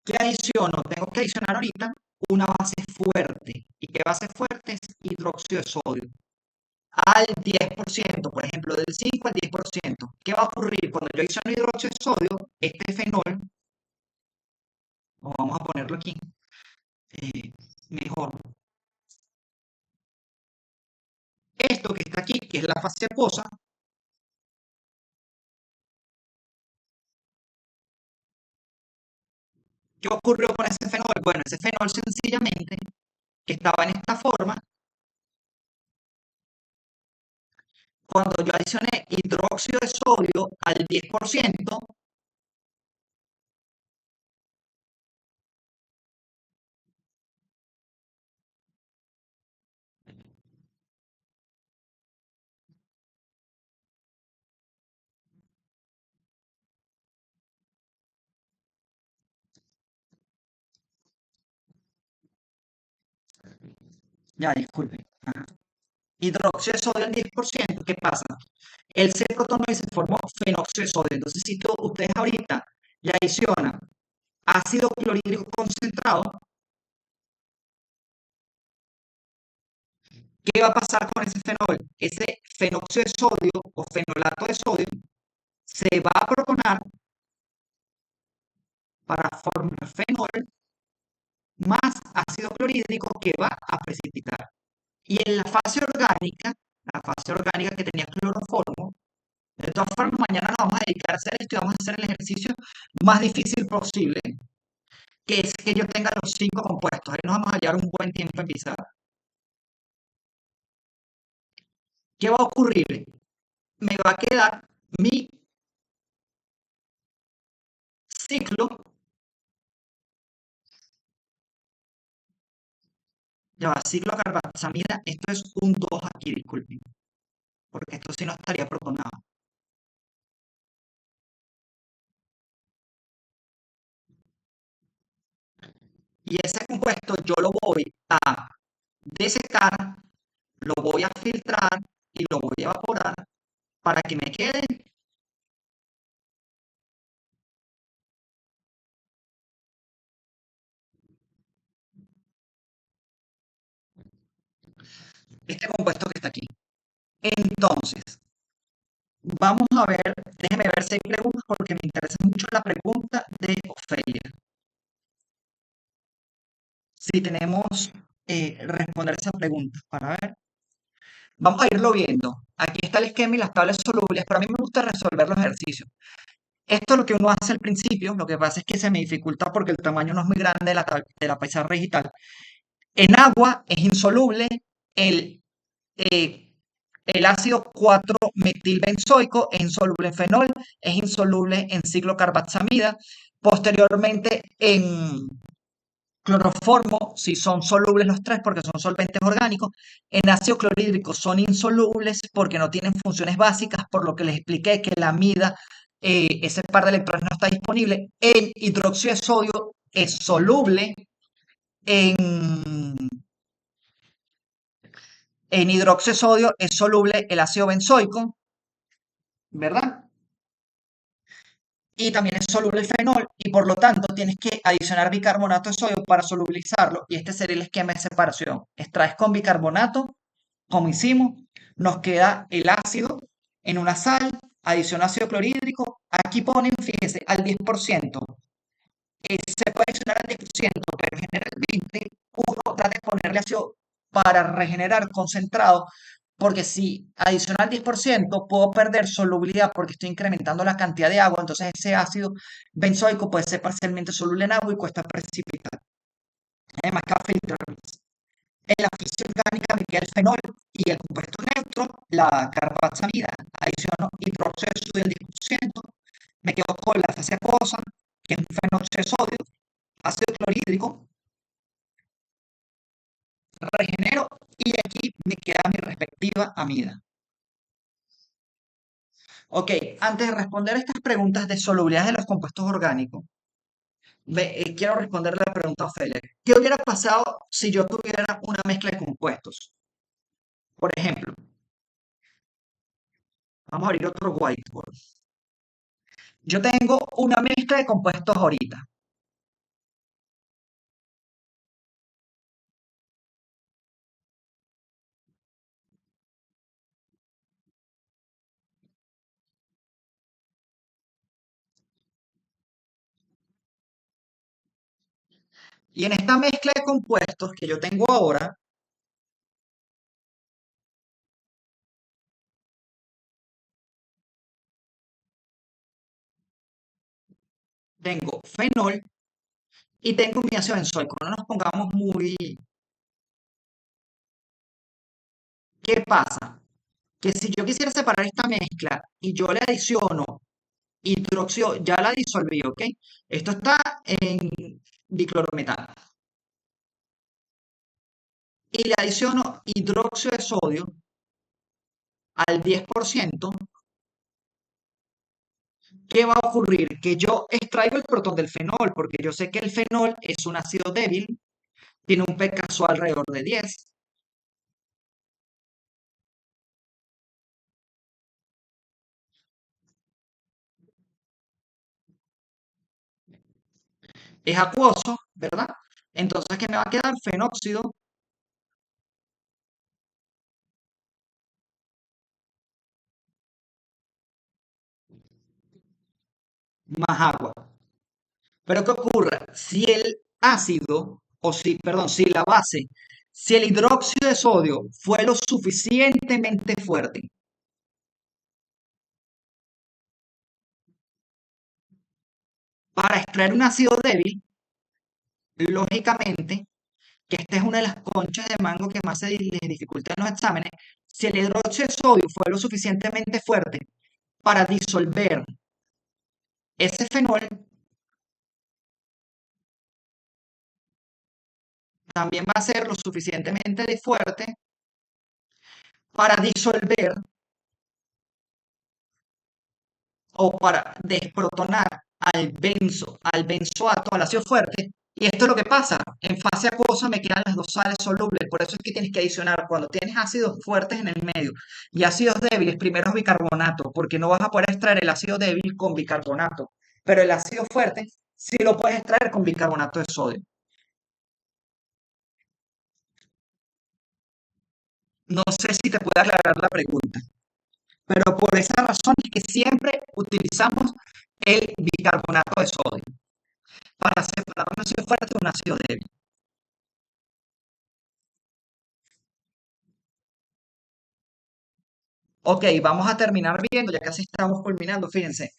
¿Qué adiciono? Tengo que adicionar ahorita una base fuerte. ¿Y qué base fuerte es? Hidróxido de sodio. al 10%, por ejemplo, del 5 al 10%. ¿Qué va a ocurrir cuando yo adiciono hidróxido de sodio? Este fenol, o vamos a ponerlo aquí, mejor. Esto que está aquí, que es la fase acuosa, ¿qué ocurrió con ese fenol? Bueno, ese fenol sencillamente, que estaba en esta forma, cuando yo adicioné hidróxido de sodio al 10%, ya disculpen, hidróxido de sodio al 10%, ¿qué pasa? Él se protonó y se formó fenóxido de sodio. Entonces, si ustedes ahorita le adicionan ácido clorhídrico concentrado, ¿qué va a pasar con ese fenol? Ese fenóxido de sodio o fenolato de sodio se va a protonar para formar fenol más ácido clorhídrico que va a precipitar. Y en la fase orgánica que tenía cloroformo, de todas formas, mañana nos vamos a dedicar a hacer esto y vamos a hacer el ejercicio más difícil posible, que es que yo tenga los 5 compuestos. Ahí nos vamos a llevar un buen tiempo en pisar. ¿Qué va a ocurrir? Me va a quedar mi ciclo, ya va, ciclo carbamida, esto es un 2 aquí, disculpen, porque esto sí no estaría protonado. Y ese compuesto yo lo voy a desecar, lo voy a filtrar y lo voy a evaporar para que me quede este compuesto que está aquí. Entonces, vamos a ver, déjeme ver si hay preguntas porque me interesa mucho la pregunta de Ofelia. Si tenemos responder esa pregunta para ver. Vamos a irlo viendo. Aquí está el esquema y las tablas solubles, pero a mí me gusta resolver los ejercicios. Esto es lo que uno hace al principio, lo que pasa es que se me dificulta porque el tamaño no es muy grande de la pizarra digital. En agua es insoluble el, eh, el ácido 4-metilbenzoico, es insoluble en fenol, es insoluble en ciclocarbaxamida. Posteriormente en cloroformo, si son solubles los tres porque son solventes orgánicos. En ácido clorhídrico son insolubles porque no tienen funciones básicas, por lo que les expliqué que la amida, ese par de electrones no está disponible. En hidróxido de sodio es soluble. En, en hidróxido de sodio es soluble el ácido benzoico, ¿verdad? Y también es soluble el fenol y por lo tanto tienes que adicionar bicarbonato de sodio para solubilizarlo y este sería el esquema de separación. Extraes con bicarbonato, como hicimos, nos queda el ácido en una sal, adición ácido clorhídrico, aquí ponen, fíjese, al 10%. Se puede adicionar al 10%, pero generalmente uno trata de ponerle ácido para regenerar concentrado porque si adiciono al 10% puedo perder solubilidad porque estoy incrementando la cantidad de agua, entonces ese ácido benzoico puede ser parcialmente soluble en agua y cuesta precipitar. Además, que filtrar. En la fisión orgánica me queda el fenol y el compuesto neutro, la carbamida. Adiciono hidróxido de sodio al 10%, me quedo con la fase acuosa, que es un fenóxido de sodio, ácido clorhídrico, regenero y aquí me queda mi respectiva amida. Ok, antes de responder estas preguntas de solubilidad de los compuestos orgánicos, quiero responder la pregunta a Ofelia. ¿Qué hubiera pasado si yo tuviera una mezcla de compuestos? Por ejemplo, vamos a abrir otro whiteboard. Yo tengo una mezcla de compuestos ahorita. Y en esta mezcla de compuestos que yo tengo ahora, tengo fenol y tengo mi ácido benzoico. No nos pongamos muy... ¿Qué pasa? Que si yo quisiera separar esta mezcla y yo le adiciono hidróxido, ya la disolví, ¿ok? Esto está en diclorometano. Y le adiciono hidróxido de sodio al 10%. ¿Qué va a ocurrir? Que yo extraigo el protón del fenol, porque yo sé que el fenol es un ácido débil, tiene un pKa alrededor de 10. Es acuoso, ¿verdad? Entonces, ¿qué me va a quedar? Fenóxido más agua. Pero ¿qué ocurre? Si el ácido, o si, perdón, si la base, si el hidróxido de sodio fue lo suficientemente fuerte para extraer un ácido débil, lógicamente, que esta es una de las conchas de mango que más se les dificulta en los exámenes, si el hidróxido de sodio fue lo suficientemente fuerte para disolver ese fenol, también va a ser lo suficientemente fuerte para disolver o para desprotonar al benzoato, al ácido fuerte. Y esto es lo que pasa. En fase acuosa me quedan las dos sales solubles. Por eso es que tienes que adicionar cuando tienes ácidos fuertes en el medio y ácidos débiles, primero es bicarbonato, porque no vas a poder extraer el ácido débil con bicarbonato. Pero el ácido fuerte sí lo puedes extraer con bicarbonato de sodio. No sé si te puede aclarar la pregunta, pero por esa razón es que siempre utilizamos el bicarbonato de sodio para separar un ácido fuerte de un ácido débil. Ok, vamos a terminar viendo, ya casi estamos culminando, fíjense.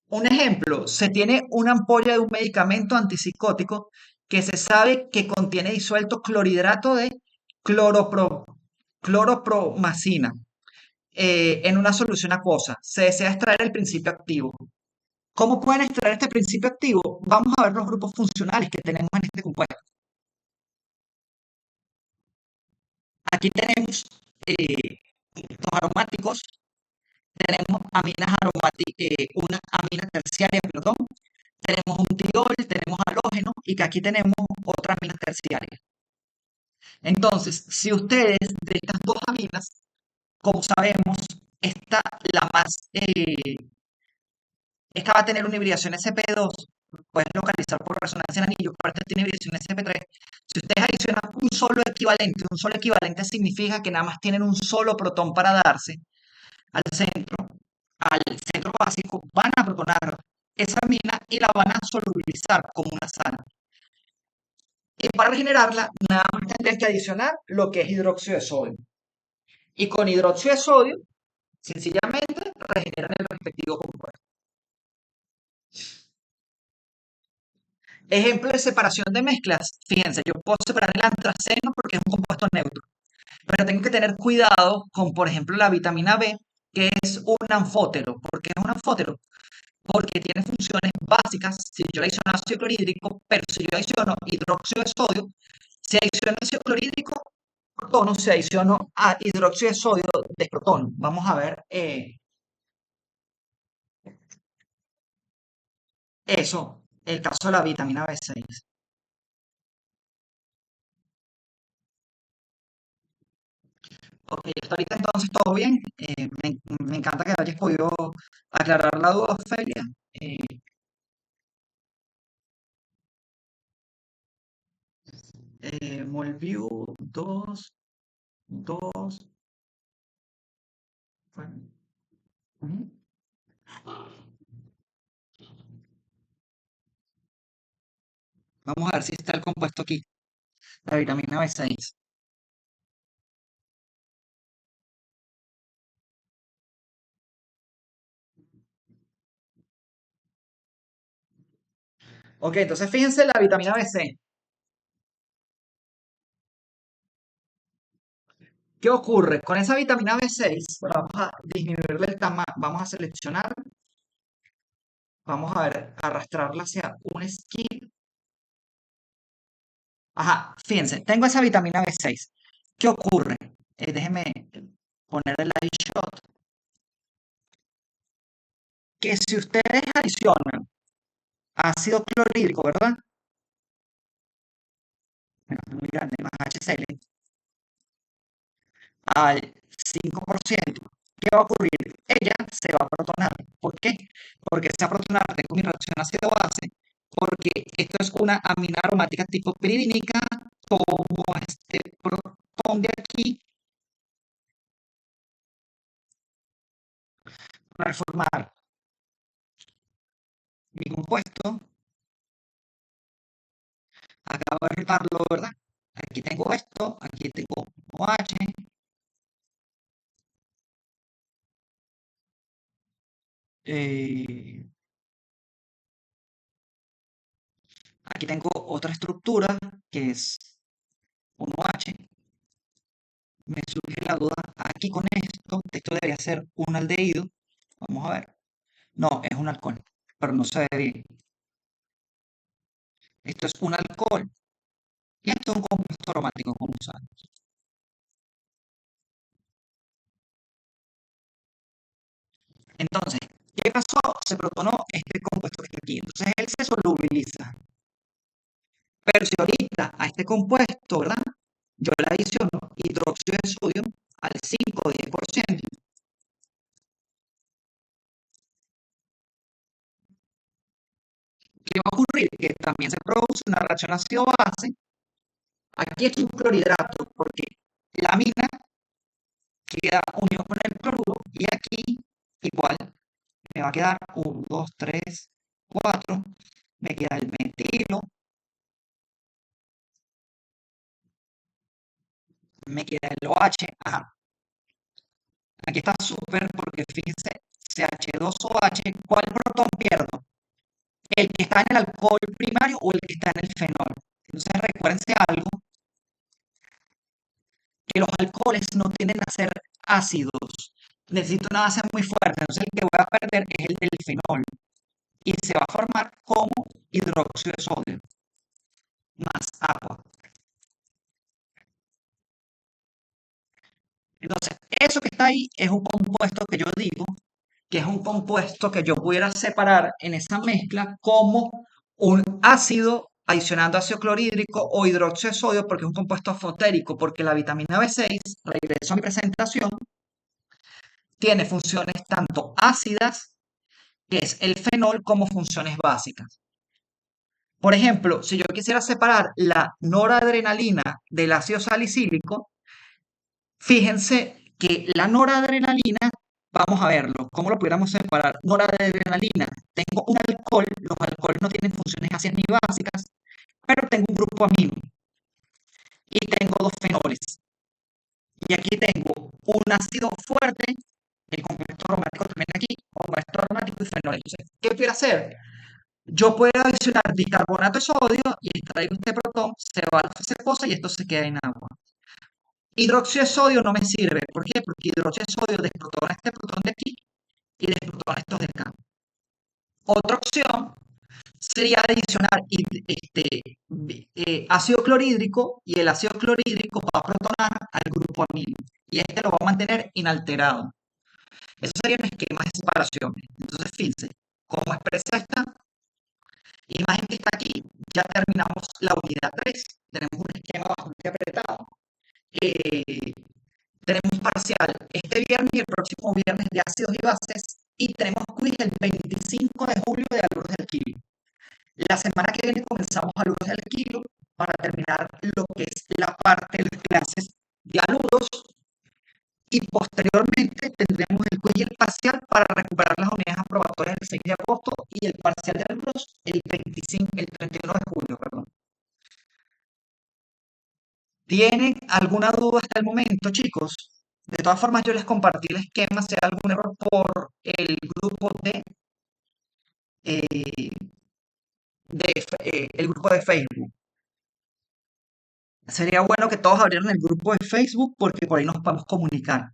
Un ejemplo, se tiene una ampolla de un medicamento antipsicótico que se sabe que contiene disuelto clorhidrato de cloropro, cloropromacina en una solución acuosa. Se desea extraer el principio activo. ¿Cómo pueden extraer este principio activo? Vamos a ver los grupos funcionales que tenemos en este compuesto. Aquí tenemos compuestos aromáticos, tenemos unas aminas terciarias, perdón, tenemos un tiol, tenemos halógeno y que aquí tenemos otra amina terciaria. Entonces, si ustedes de estas dos aminas, como sabemos, esta la más, esta va a tener una hibridación sp2, puedes localizar por resonancia en anillo, pero esta tiene hibridación sp3. Si ustedes adicionan un solo equivalente significa que nada más tienen un solo protón para darse al centro, al centro básico, van a protonar esa amina y la van a solubilizar como una sal. Y para regenerarla, nada más tendrías que adicionar lo que es hidróxido de sodio. Y con hidróxido de sodio, sencillamente regeneran el respectivo compuesto. Ejemplo de separación de mezclas. Fíjense, yo puedo separar el antraceno porque es un compuesto neutro. Pero tengo que tener cuidado con, por ejemplo, la vitamina B, que es un anfótero. ¿Por qué es un anfótero? Porque tiene funciones básicas. Si yo le adiciono ácido clorhídrico, pero si yo adiciono hidróxido de sodio, si adiciono ácido clorhídrico, protono, si adiciono a hidróxido de sodio, desprotono. Vamos a ver eso, el caso de la vitamina B6. Ok, hasta ahorita entonces todo bien. Me encanta que hayas podido aclarar la duda, Ofelia. Eh, Molview 2, 2. Bueno, ujú. Vamos a ver si está el compuesto aquí, la vitamina B6. Ok, entonces fíjense la vitamina B6. ¿Qué ocurre? Con esa vitamina B6, bueno, vamos a disminuirle el tamaño, vamos a seleccionar, vamos a ver, arrastrarla hacia un skin. Ajá, fíjense, tengo esa vitamina B6. ¿Qué ocurre? Déjenme poner el iShot. Que si ustedes adicionan ácido clorhídrico, ¿verdad? Bueno, muy grande, más HCl, al 5%, ¿qué va a ocurrir? Ella se va a protonar. ¿Por qué? Porque se va a protonar, tengo mi reacción ácido-base, porque esto es una amina aromática tipo piridínica, como este protón de aquí, para formar mi compuesto. Acabo de rotarlo, ¿verdad? Aquí tengo esto, aquí tengo OH, eh, aquí tengo otra estructura que es un OH. Me surge la duda aquí con esto debería ser un aldehído. Vamos a ver. No, es un alcohol, pero no se ve bien. Esto es un alcohol y esto es un compuesto aromático, como saben. Entonces, ¿qué pasó? Se protonó este compuesto que está aquí. Entonces, él se solubiliza. Pero si ahorita a este compuesto, ¿verdad? Yo le adiciono hidróxido de sodio al 5 o 10%. ¿Qué va a ocurrir? Que también se produce una reacción ácido-base. Aquí es un clorhidrato porque la amina queda unido con el cloruro y aquí igual me va a quedar 1, 2, 3, 4, me queda el metilo, me queda el OH. Ajá. Aquí está súper porque fíjense, CH2OH, ¿cuál protón pierdo? ¿El que está en el alcohol primario o el que está en el fenol? Entonces recuérdense algo, que los alcoholes no tienden a ser ácidos. Necesito una base muy fuerte, entonces el que voy a perder es el del fenol y se va a formar como hidróxido de sodio más agua. Entonces, eso que está ahí es un compuesto que yo digo que es un compuesto que yo pudiera separar en esa mezcla como un ácido adicionando ácido clorhídrico o hidróxido de sodio porque es un compuesto fotérico, porque la vitamina B6, regreso a mi presentación, tiene funciones tanto ácidas, que es el fenol, como funciones básicas. Por ejemplo, si yo quisiera separar la noradrenalina del ácido salicílico, fíjense que la noradrenalina, vamos a verlo, ¿cómo lo pudiéramos separar? Noradrenalina, tengo un alcohol, los alcoholes no tienen funciones ácidas ni básicas, pero tengo un grupo amino y tengo dos fenoles. Y aquí tengo un ácido fuerte, el compuesto aromático también aquí, compuesto aromático y fenol. Entonces, ¿qué quiero hacer? Yo puedo adicionar bicarbonato de sodio y extraigo este protón, se va a la fase acuosa y esto se queda en agua. Hidróxido de sodio no me sirve. ¿Por qué? Porque hidróxido de sodio desprotona este protón de aquí y desprotona estos de acá. Otra opción sería adicionar ácido clorhídrico y el ácido clorhídrico va a protonar al grupo amino y este lo va a mantener inalterado. Eso sería un esquema de separación. Entonces, fíjense, cómo expresa esta imagen que está aquí, ya terminamos la unidad 3. Tenemos un esquema bastante apretado. Eh, Tenemos parcial este viernes y el próximo viernes de ácidos y bases y tenemos quiz el 25 de julio de alumnos del kilo. La semana que viene comenzamos alumnos del kilo para terminar lo que es la parte de las clases de alumnos y posteriormente tendremos el quiz y el parcial para recuperar las unidades aprobatorias el 6 de agosto y el parcial de alumnos el 25, el 31 de julio, perdón. ¿Tienen alguna duda hasta el momento, chicos? De todas formas, yo les compartí el esquema, si hay algún error por el grupo eh, el grupo de Facebook. Sería bueno que todos abrieran el grupo de Facebook porque por ahí nos podemos comunicar.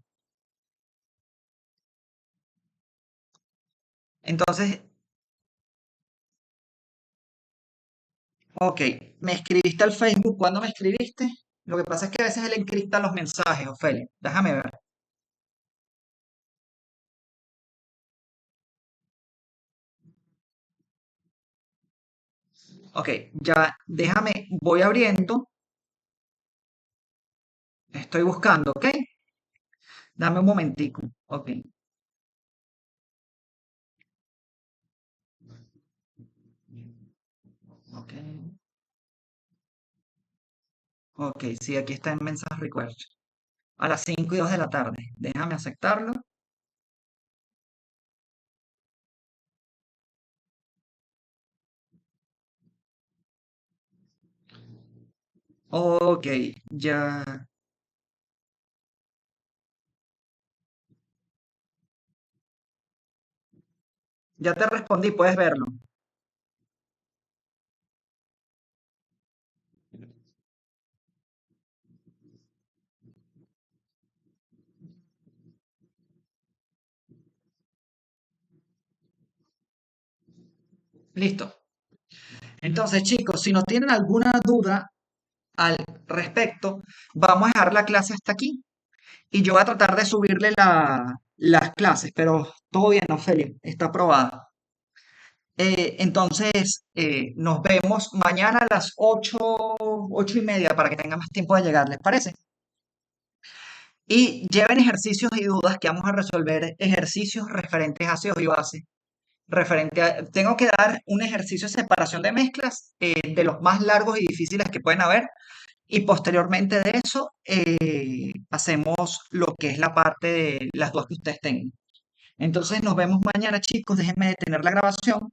Entonces, ok, me escribiste al Facebook. ¿Cuándo me escribiste? Lo que pasa es que a veces él encripta los mensajes, Ofelia. Déjame ver. Ok, ya, déjame, voy abriendo. Estoy buscando, ¿ok? Dame un momentico. Ok, ok, ok, sí, aquí está en Mensaje Request. A las 5:02 de la tarde. Déjame aceptarlo. Ok, ya, ya te respondí, puedes verlo. Listo. Entonces, chicos, si no tienen alguna duda al respecto, vamos a dejar la clase hasta aquí y yo voy a tratar de subirle las clases, pero todo bien, Ofelia, está aprobada. Entonces, nos vemos mañana a las 8:30 para que tengan más tiempo de llegar, ¿les parece? Y lleven ejercicios y dudas que vamos a resolver ejercicios referentes a ácidos y bases. Tengo que dar un ejercicio de separación de mezclas de los más largos y difíciles que pueden haber. Y posteriormente de eso, hacemos lo que es la parte de las dudas que ustedes tengan. Entonces nos vemos mañana, chicos. Déjenme detener la grabación